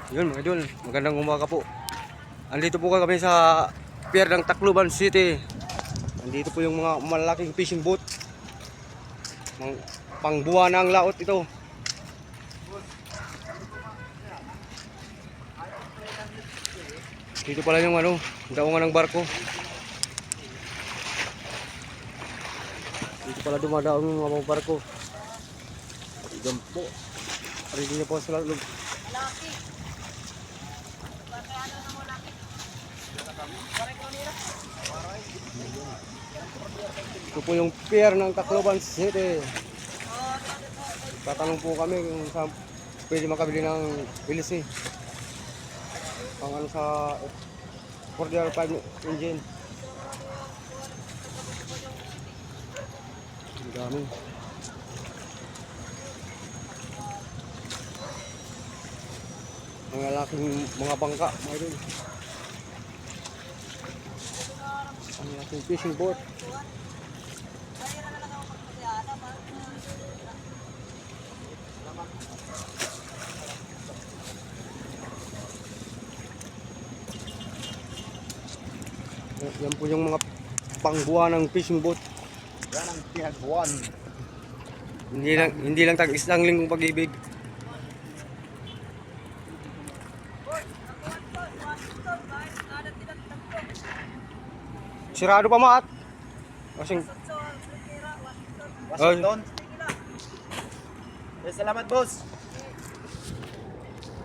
Yun mga idol, magandang umaga po. Andito po kami sa pier ng Tacloban City. Andito po yung mga malaking fishing boat. Pangbuwan ng laot ito. Dito pala yung daungan ng barko. Dito pala dumadaong yung mga barko. Diyan po. Ready na po sa loob. Ito po yung pier ng Tacloban City. Tatanong po kami kung saan pwede makabili ng LC. Ang sa 405 engine. Ang dami. Mga laking mga bangka, mga idol. Ang laking fishing boat. Yan po yung mga pangbuwan ng fishing boat. Yan ang pinagbuwan. Hindi lang tag-isang linggong pag-ibig. Sirado pa maat. Kasing Washington. Salamat, boss.